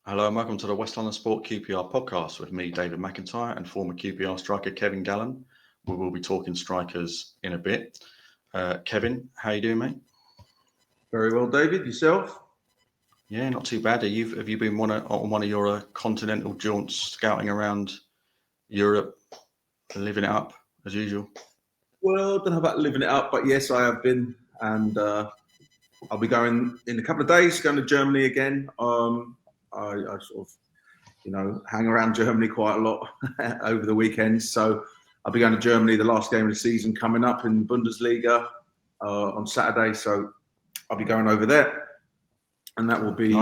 Hello and welcome to the West London Sport QPR podcast with me, David McIntyre, and former QPR striker Kevin Gallen. We will be talking strikers in a bit. Kevin, how you doing, mate? Very well, David. Yourself? Yeah, not too bad. Have you been on one of your continental jaunts, scouting around Europe, living it up as usual? Well, I don't know about living it up, but yes, I have been, and I'll be going in a couple of days. Going to Germany again. I sort of, hang around Germany quite a lot over the weekends. So I'll be going to Germany. The last game of the season coming up in Bundesliga on Saturday. So I'll be going over there, and that will be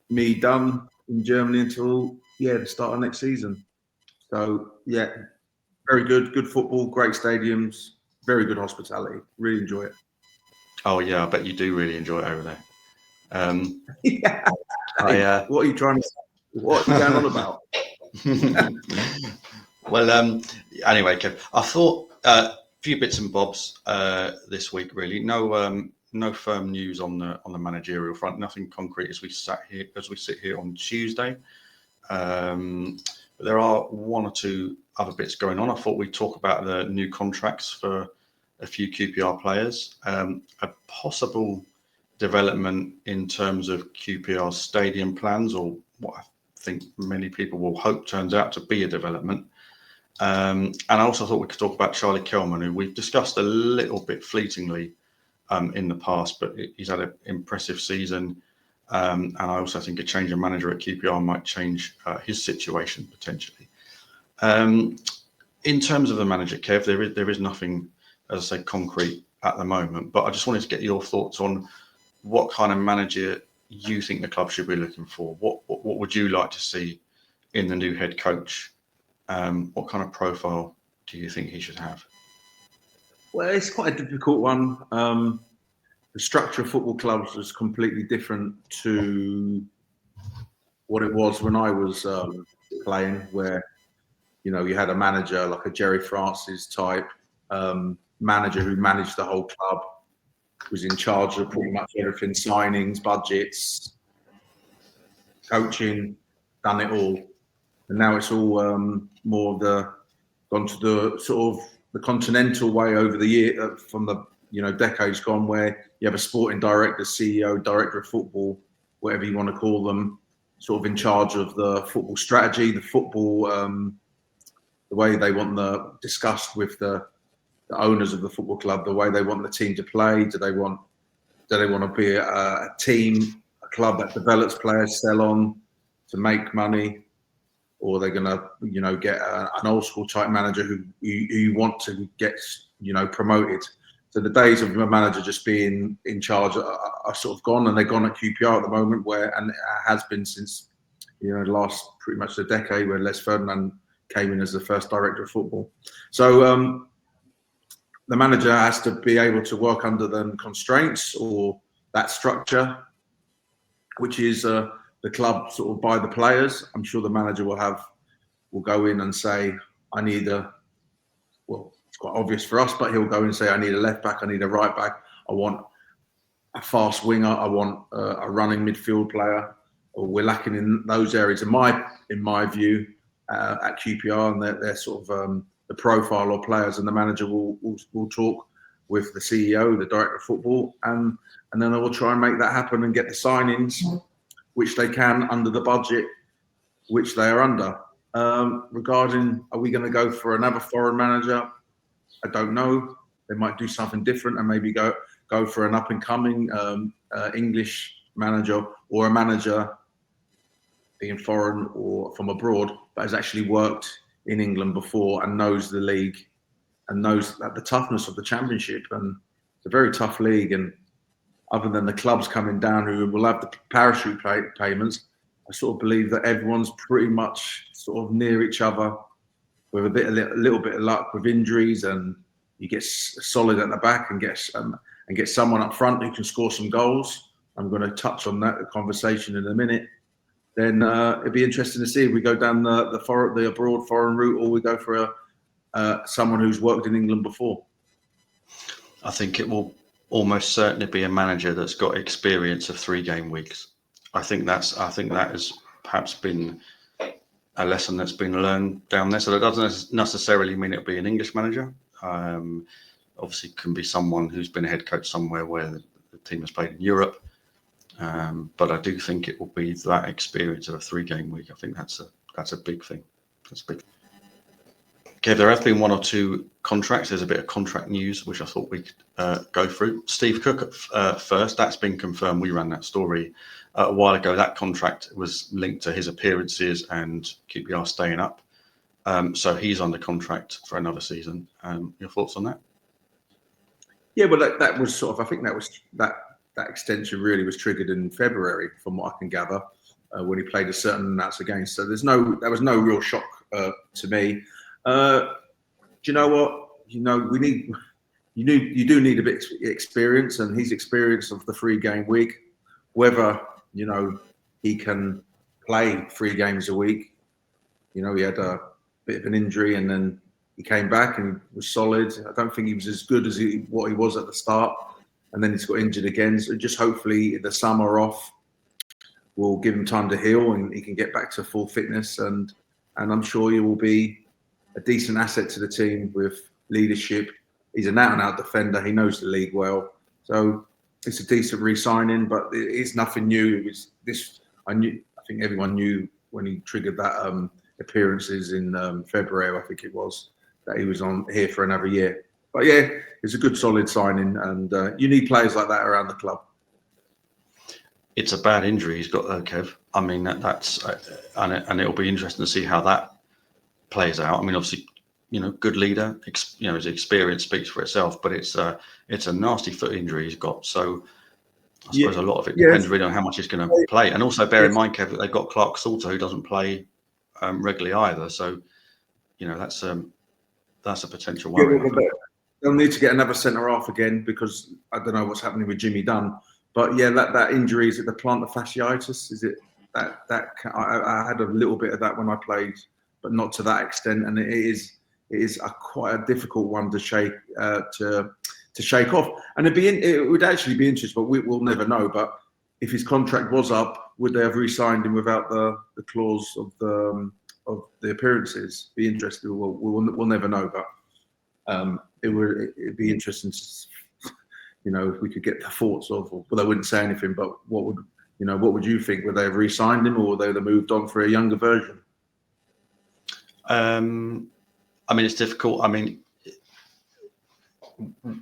me done in Germany until the start of next season. So yeah, very good football, great stadiums, very good hospitality. Really enjoy it. Oh yeah, I bet you do really enjoy it over there. Yeah. What are you trying to say? What are you going on about? Well, anyway, Kev, I thought a few bits and bobs this week. Really, no firm news on the managerial front. Nothing concrete as we sit here on Tuesday. But there are one or two other bits going on. I thought we'd talk about the new contracts for a few QPR players, a possible development in terms of QPR stadium plans, or what I think many people will hope turns out to be a development. And I also thought we could talk about Charlie Kelman, who we've discussed a little bit fleetingly in the past, but he's had an impressive season. And I also think a change of manager at QPR might change his situation potentially. In terms of the manager, Kev, there is nothing, as I say, concrete at the moment. But I just wanted to get your thoughts on what kind of manager you think the club should be looking for. What would you like to see in the new head coach? What kind of profile do you think he should have? Well, it's quite a difficult one. The structure of football clubs is completely different to what it was when I was playing, where you had a manager like a Jerry Francis type manager who managed the whole club, was in charge of pretty much everything: signings, budgets, coaching, done it all. And now it's all more of gone to the sort of the continental way over the year from the decades gone, where you have a sporting director, CEO, director of football, whatever you want to call them, sort of in charge of the football strategy, the football, the way they want discussed with the owners of the football club, the way they want the team to play. Do they want to be a team, a club that develops players, sell on to make money? Or they're going to, get an old school type manager who you want to get, promoted. So the days of a manager just being in charge are sort of gone, and they're gone at QPR at the moment, and it has been since, the last pretty much a decade, where Les Ferdinand came in as the first director of football. So the manager has to be able to work under the constraints or that structure, which is the club sort of by the players. I'm sure the manager will go in and say, I need it's quite obvious for us, but he'll go and say, I need a left back, I need a right back, I want a fast winger, I want a running midfield player. Or we're lacking in those areas, in my view, at QPR, and they're sort of the profile of players, and the manager will talk with the CEO, the director of football, and then they will try and make that happen and get the signings, which they can under the budget, which they are under. Regarding, are we going to go for another foreign manager? I don't know. They might do something different and maybe go for an up-and-coming English manager, or a manager being foreign or from abroad, but has actually worked in England before and knows the league and knows that the toughness of the Championship. And it's a very tough league. And other than the clubs coming down who will have the parachute payments, I sort of believe that everyone's pretty much sort of near each other, with a little bit of luck with injuries, and you get solid at the back and get someone up front who can score some goals. I'm going to touch on that conversation in a minute. Then it'd be interesting to see if we go down the abroad foreign route, or we go for someone who's worked in England before. I think it will almost certainly be a manager that's got experience of 3 game weeks. I think that has perhaps been a lesson that's been learned down there. So that doesn't necessarily mean it'll be an English manager. Obviously, it can be someone who's been a head coach somewhere where the team has played in Europe. But I do think it will be that experience of a 3-game week. I think that's a big thing. That's big. Okay, there have been 1 or 2 contracts. There's a bit of contract news which I thought we could go through. Steve Cook first. That's been confirmed. We ran that story a while ago. That contract was linked to his appearances and QPR staying up. So he's under contract for another season. Your thoughts on that? Yeah, well, that was sort of. I think that extension really was triggered in February, from what I can gather, when he played a certain amounts of games. So there was no real shock to me. Do you know what? You do need a bit of experience, and his experience of the 3-game week, whether he can play 3 games a week. He had a bit of an injury, and then he came back and was solid. I don't think he was as good as what he was at the start, and then he's got injured again. So just hopefully the summer off will give him time to heal, and he can get back to full fitness. And I'm sure he will be a decent asset to the team with leadership. He's an out-and-out defender. He knows the league well, so it's a decent re-signing. But it is nothing new. It was this. I think everyone knew when he triggered that appearances in February. I think it was that he was on here for another year. But yeah, it's a good, solid signing, and you need players like that around the club. It's a bad injury he's got though, Kev. I mean, that's and it'll be interesting to see how that plays out. I mean, obviously, good leader. His experience speaks for itself, but it's a nasty foot injury he's got. So I suppose a lot of it depends really on how much he's going to play. And also bear in mind, Kev, that they've got Clark Salter, who doesn't play regularly either. So that's a potential worry. They'll need to get another centre half again, because I don't know what's happening with Jimmy Dunn. But yeah, that injury, is it the plantar fasciitis? Is it that I had a little bit of that when I played, but not to that extent. And it is quite a difficult one to shake off. And it would actually be interesting, but we'll never know. But if his contract was up, would they have re-signed him without the clause of the appearances? Be interesting. We'll never know. But it'd be interesting to, if we could get the thoughts of. Well, they wouldn't say anything, but what would you think? Would they have re-signed him, or would they have moved on for a younger version? I mean, it's difficult. I mean,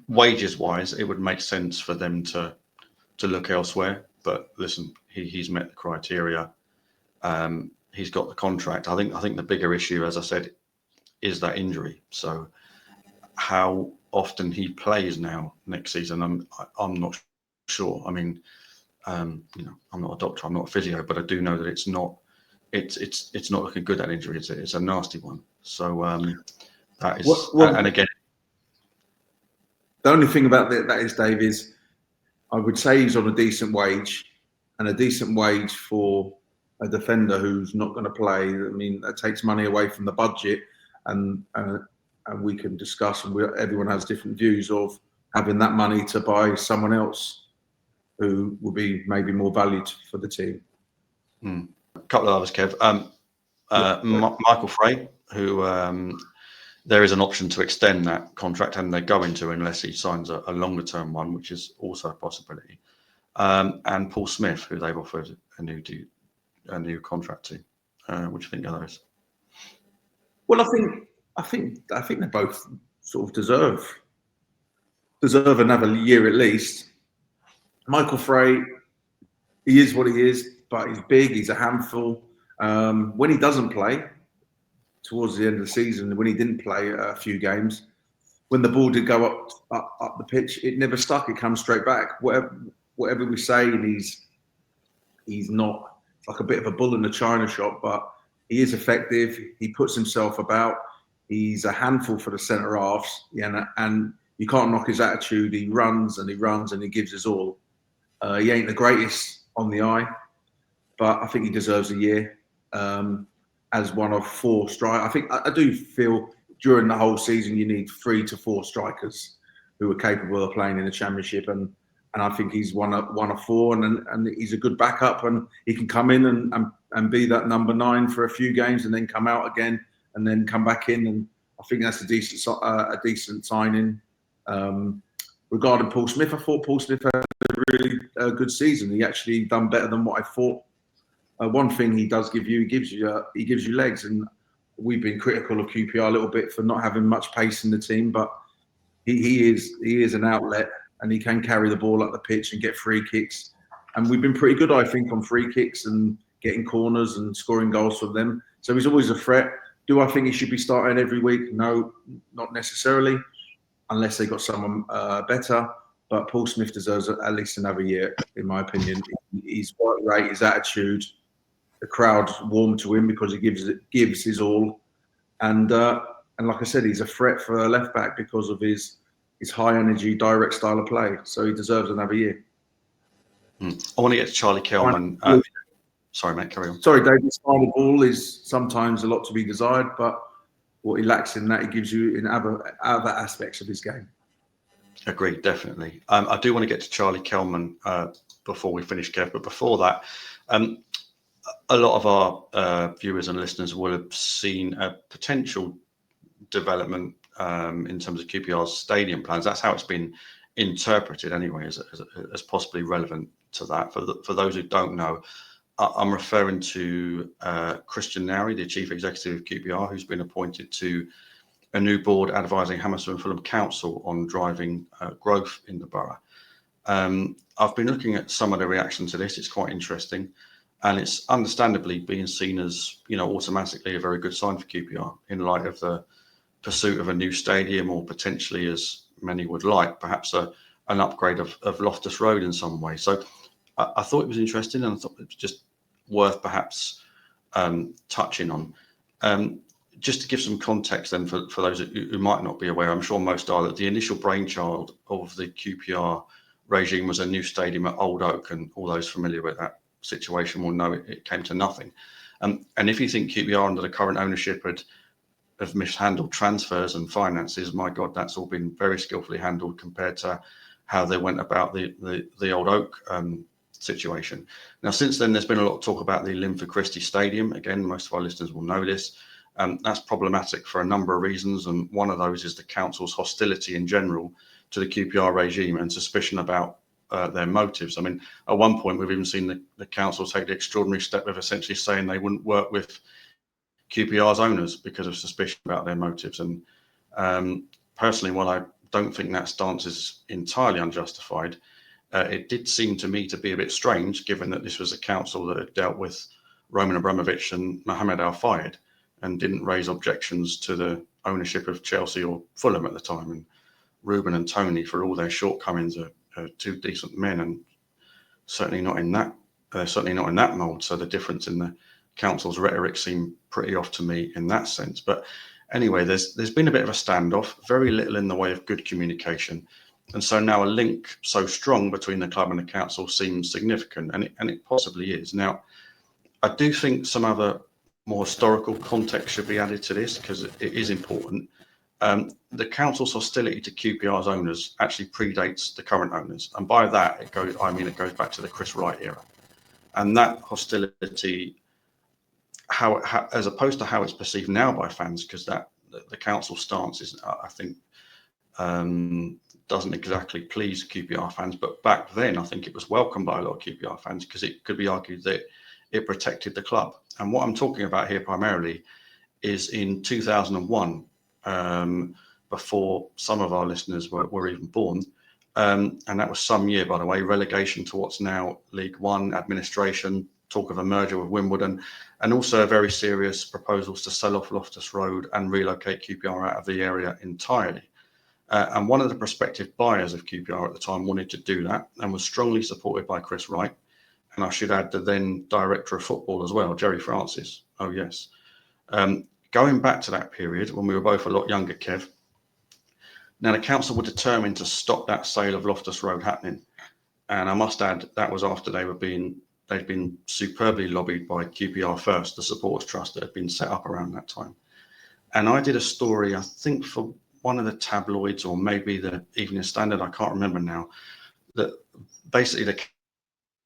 wages-wise, it would make sense for them to look elsewhere. But listen, he's met the criteria. He's got the contract. I think the bigger issue, as I said, is that injury. So how often he plays now next season, I'm not sure. I mean, I'm not a doctor, I'm not a physio, but I do know that it's not looking good, that injury. It's a nasty one. So that is, and again, the only thing about that is, Dave, is I would say he's on a decent wage, and a decent wage for a defender who's not going to play. I mean, that takes money away from the budget, and we can discuss, and everyone has different views of having that money to buy someone else who will be maybe more valued for the team. A couple of others, Kev. Michael Frey, who there is an option to extend that contract, and they're going to, unless he signs a longer term one, which is also a possibility. And Paul Smith, who they've offered a new contract to. What do you think of those? Well, I think they both sort of deserve another year at least. Michael Frey, he is what he is, but he's big. He's a handful. When he doesn't play, towards the end of the season, when he didn't play a few games, when the ball did go up the pitch, it never stuck. It comes straight back. Whatever we say, and he's not like a bit of a bull in the china shop, but he is effective. He puts himself about. He's a handful for the centre halves, and you can't knock his attitude. He runs and he runs and he gives his all. He ain't the greatest on the eye, but I think he deserves a year as one of 4 strikers. I do feel during the whole season you need 3 to 4 strikers who are capable of playing in the Championship, and and I think he's one of four, and he's a good backup, and he can come in and be that number 9 for a few games, and then come out again, and then come back in, and I think that's a decent signing. Regarding Paul Smith, I thought Paul Smith had a really good season. He actually done better than what I thought. One thing he does give you, he gives you legs, and we've been critical of QPR a little bit for not having much pace in the team, but he is an outlet, and he can carry the ball up the pitch and get free kicks. And we've been pretty good, I think, on free kicks and getting corners and scoring goals from them. So he's always a threat. Do I think he should be starting every week? No, not necessarily, unless they got someone better. But Paul Smith deserves at least another year, in my opinion. His work rate, his attitude, the crowd warm to him because he gives his all. And like I said, he's a threat for a left back because of his high energy, direct style of play. So he deserves another year. I want to get to Charlie Kelman. Sorry, mate, carry on. Sorry, David. His final ball is sometimes a lot to be desired, but what he lacks in that, he gives you in other aspects of his game. Agreed, definitely. I do want to get to Charlie Kelman before we finish, Kev. But before that, a lot of our viewers and listeners will have seen a potential development in terms of QPR's stadium plans. That's how it's been interpreted anyway, as possibly relevant to that. For those who don't know, I'm referring to Christian Nari, the Chief Executive of QPR, who's been appointed to a new board advising Hammersmith and Fulham Council on driving growth in the borough. I've been looking at some of the reaction to this. It's quite interesting. And it's understandably being seen as, automatically a very good sign for QPR in light of the pursuit of a new stadium, or potentially, as many would like, perhaps an upgrade of Loftus Road in some way. So I thought it was interesting, and I thought it was just worth perhaps touching on. Just to give some context then for those who might not be aware, I'm sure most are, that the initial brainchild of the QPR regime was a new stadium at Old Oak, and all those familiar with that situation will know it came to nothing. And if you think QPR under the current ownership have mishandled transfers and finances, my God, that's all been very skillfully handled compared to how they went about the Old Oak situation. Now, since then, there's been a lot of talk about the Linford Christie Stadium. Again, most of our listeners will know this. That's problematic for a number of reasons, and one of those is the council's hostility in general to the QPR regime and suspicion about their motives. I mean, at one point, we've even seen the council take the extraordinary step of essentially saying they wouldn't work with QPR's owners because of suspicion about their motives. And personally, while I don't think that stance is entirely unjustified, it did seem to me to be a bit strange, given that this was a council that had dealt with Roman Abramovich and Mohamed Al Fayed and didn't raise objections to the ownership of Chelsea or Fulham at the time. And Ruben and Tony, for all their shortcomings, are two decent men, and certainly not in that mould. So the difference in the council's rhetoric seemed pretty off to me in that sense. But anyway, there's been a bit of a standoff, very little in the way of good communication, and so now a link so strong between the club and the council seems significant, and it possibly is. Now, I do think some other more historical context should be added to this because it is important. The council's hostility to QPR's owners actually predates the current owners, and by that it goes back to the Chris Wright era, and that hostility, how as opposed to how it's perceived now by fans, because the council stance is, I think, doesn't exactly please QPR fans, but back then I think it was welcomed by a lot of QPR fans because it could be argued that it protected the club. And what I'm talking about here primarily is in 2001. Before some of our listeners were even born. And that was some year, by the way, relegation to what's now League One, administration, talk of a merger with Wimbledon, and also very serious proposals to sell off Loftus Road and relocate QPR out of the area entirely. And one of the prospective buyers of QPR at the time wanted to do that and was strongly supported by Chris Wright. And I should add the then director of football as well, Jerry Francis. Oh, yes. Going back to that period when we were both a lot younger, Kev, now the council were determined to stop that sale of Loftus Road happening. And I must add that was after they'd been superbly lobbied by QPR First, the supporters trust that had been set up around that time. And I did a story, I think for one of the tabloids or maybe the Evening Standard, I can't remember now, that basically the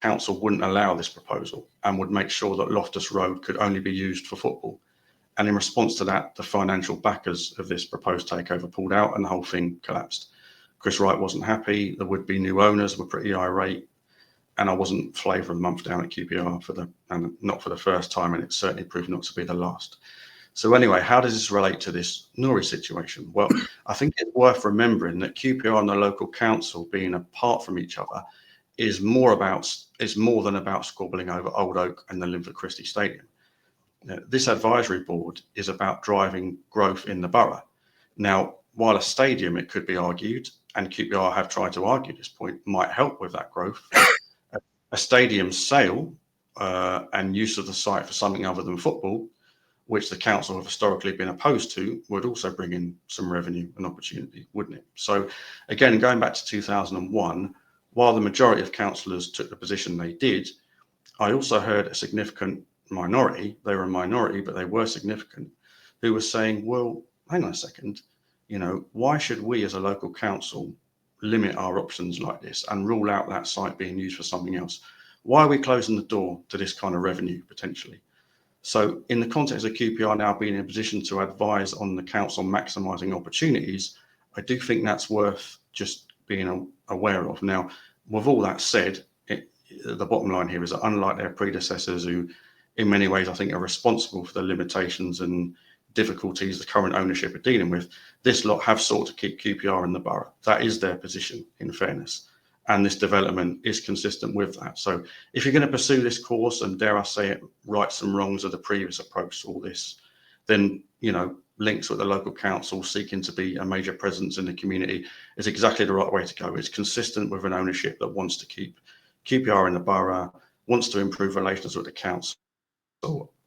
council wouldn't allow this proposal and would make sure that Loftus Road could only be used for football. And in response to that, the financial backers of this proposed takeover pulled out and the whole thing collapsed. Chris Wright wasn't happy. The would-be new owners were pretty irate. And I wasn't flavour of the month down at QPR and not for the first time, and it certainly proved not to be the last. So anyway, how does this relate to this Norwich situation? Well, I think it's worth remembering that QPR and the local council being apart from each other is more than about squabbling over Old Oak and the Linford Christie Stadium. This advisory board is about driving growth in the borough. Now, while a stadium, it could be argued, and QPR have tried to argue this point, might help with that growth, a stadium sale and use of the site for something other than football, which the council have historically been opposed to, would also bring in some revenue and opportunity, wouldn't it? So again, going back to 2001, while the majority of councillors took the position they did, I also heard a significant minority, they were a minority, but they were significant, who were saying, well, hang on a second, why should we as a local council limit our options like this and rule out that site being used for something else? Why are we closing the door to this kind of revenue potentially? So in the context of QPR now being in a position to advise on the council maximising opportunities, I do think that's worth just being aware of. Now, with all that said, the bottom line here is that unlike their predecessors who in many ways I think are responsible for the limitations and difficulties the current ownership are dealing with, this lot have sought to keep QPR in the borough. That is their position, in fairness. And this development is consistent with that. So if you're going to pursue this course and, dare I say it, right some wrongs of the previous approach to all this, then, links with the local council seeking to be a major presence in the community is exactly the right way to go. It's consistent with an ownership that wants to keep QPR in the borough, wants to improve relations with the council,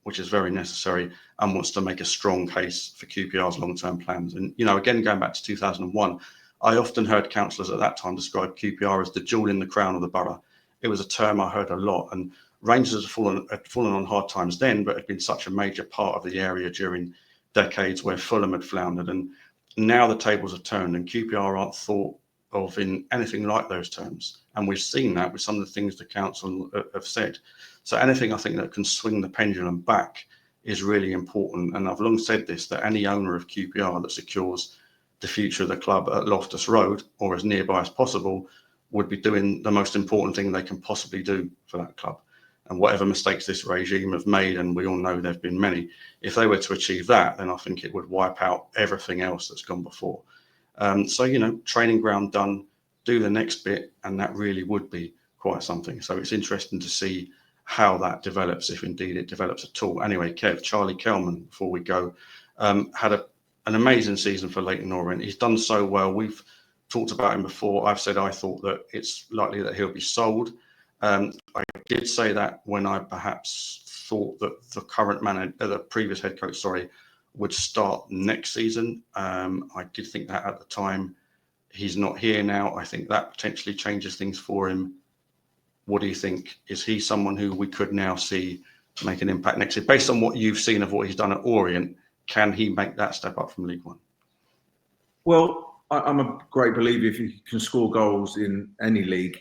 which is very necessary, and wants to make a strong case for QPR's long-term plans. And, again, going back to 2001, I often heard councillors at that time describe QPR as the jewel in the crown of the borough. It was a term I heard a lot, and Rangers had fallen on hard times then, but had been such a major part of the area during decades where Fulham had floundered. And now the tables have turned and QPR aren't thought of in anything like those terms. And we've seen that with some of the things the council have said. So anything I think that can swing the pendulum back is really important. And I've long said this, that any owner of QPR that secures the future of the club at Loftus Road or as nearby as possible would be doing the most important thing they can possibly do for that club. And whatever mistakes this regime have made, and we all know there have been many, if they were to achieve that, then I think it would wipe out everything else that's gone before. So, training ground done, do the next bit, and that really would be quite something. So it's interesting to see how that develops, if indeed it develops at all. Anyway, Kev, Charlie Kelman, before we go, had an amazing season for Leyton Orient. He's done so well. We've talked about him before. I've said I thought that it's likely that he'll be sold. I did say that when I perhaps thought that the current manager, the previous head coach, would start next season. I did think that at the time. He's not here now. I think that potentially changes things for him. What do you think? Is he someone who we could now see make an impact next year? Based on what you've seen of what he's done at Orient, can he make that step up from League One? Well, I'm a great believer if you can score goals in any league,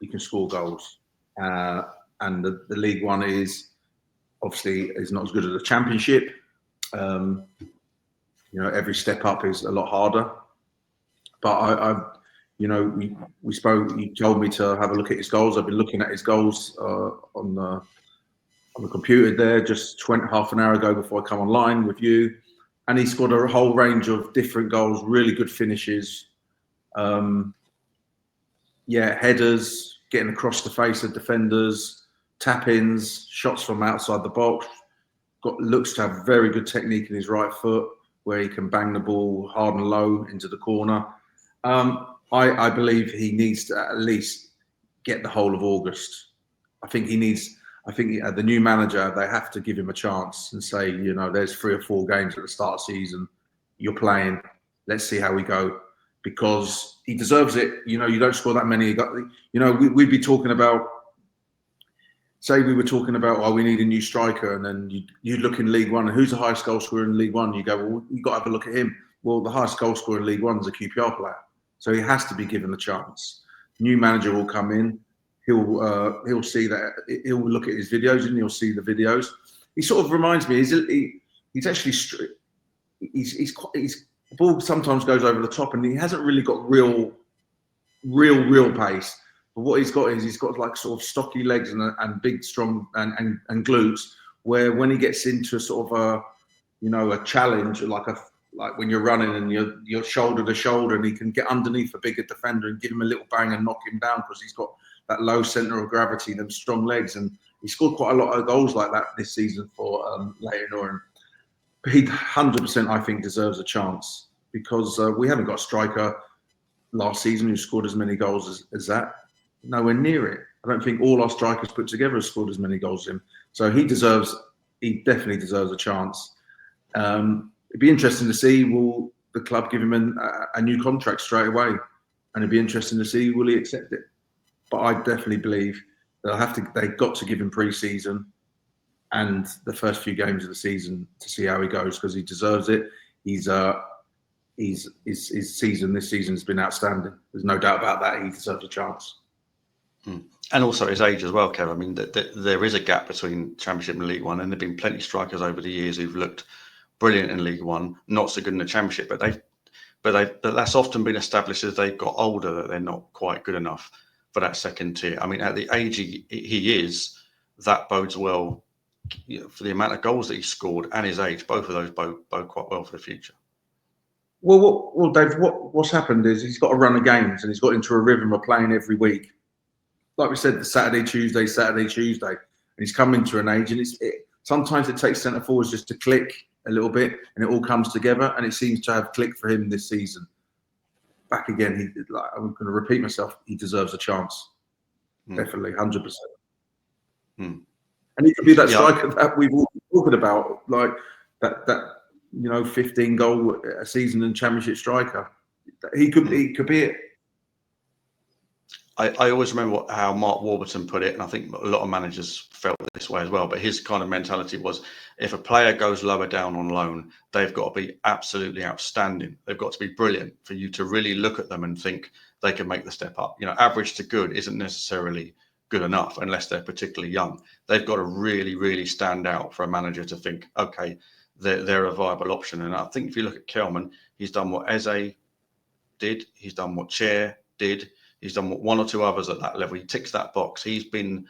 you can score goals. And the League One is obviously not as good as the Championship. Every step up is a lot harder. But we spoke. You told me to have a look at his goals. I've been looking at his goals on the computer there just half an hour ago before I come online with you, and he scored a whole range of different goals, really good finishes. Headers, getting across the face of defenders, tap-ins, shots from outside the box. Looks to have very good technique in his right foot, where he can bang the ball hard and low into the corner. I believe he needs to at least get the whole of August. I think the new manager, they have to give him a chance and say, there's 3 or 4 games at the start of the season. You're playing. Let's see how we go. Because he deserves it. You don't score that many. We'd be talking about, say we were talking about, we need a new striker. And then you'd look in League One. And who's the highest goal scorer in League One? You go, well, you've got to have a look at him. Well, the highest goal scorer in League One is a QPR player. So he has to be given a chance. new manager will come in. He'll see that. He'll look at his videos and he'll see the videos. He sort of reminds me. He's actually he's the ball sometimes goes over the top, and he hasn't really got real pace. But what he's got is he's got like sort of stocky legs and big, strong and glutes. Where when he gets into sort of a challenge, like when you're running and you're shoulder to shoulder, and he can get underneath a bigger defender and give him a little bang and knock him down because he's got that low centre of gravity, them strong legs, and he scored quite a lot of goals like that this season for Leyton Orient. He 100%, I think, deserves a chance because we haven't got a striker last season who scored as many goals as that. Nowhere near it. I don't think all our strikers put together have scored as many goals as him. So he definitely deserves a chance. It'd be interesting to see, will the club give him a new contract straight away? And it'd be interesting to see, will he accept it? But I definitely believe they've got to give him pre-season and the first few games of the season to see how he goes because he deserves it. His season this season has been outstanding. There's no doubt about that. He deserves a chance. And also his age as well, Kev. I mean, there is a gap between Championship and League One, and there've been plenty of strikers over the years who've looked brilliant in League One, not so good in the Championship. But that's often been established as they've got older that they're not quite good enough for that second tier. I mean, at the age he is, that bodes well for the amount of goals that he scored and his age. Both of those bode quite well for the future. Well, Dave, what's happened is he's got a run of games and he's got into a rhythm of playing every week. Like we said, the Saturday, Tuesday, and he's come into an age, and sometimes it takes centre forwards just to click a little bit, and it all comes together, and it seems to have clicked for him this season. Back again, I'm going to repeat myself. He deserves a chance, definitely, 100%. And he could be that striker that we've all been talking about, like that 15 goal a season and Championship striker. He could be it. I always remember how Mark Warburton put it, and I think a lot of managers felt this way as well. But his kind of mentality was, if a player goes lower down on loan, they've got to be absolutely outstanding. They've got to be brilliant for you to really look at them and think they can make the step up. Average to good isn't necessarily good enough unless they're particularly young. They've got to really, really stand out for a manager to think, okay, they're a viable option. And I think if you look at Kelman, he's done what Eze did. He's done what Chair did. He's done one or two others at that level. He ticks that box. He's been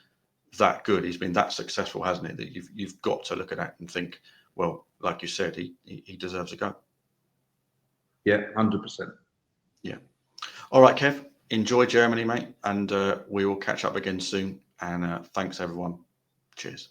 that good. He's been that successful, hasn't he? That you've got to look at that and think, well, like you said, he deserves a go. Yeah, 100%. Yeah. All right, Kev. Enjoy Germany, mate, and we will catch up again soon. And thanks, everyone. Cheers.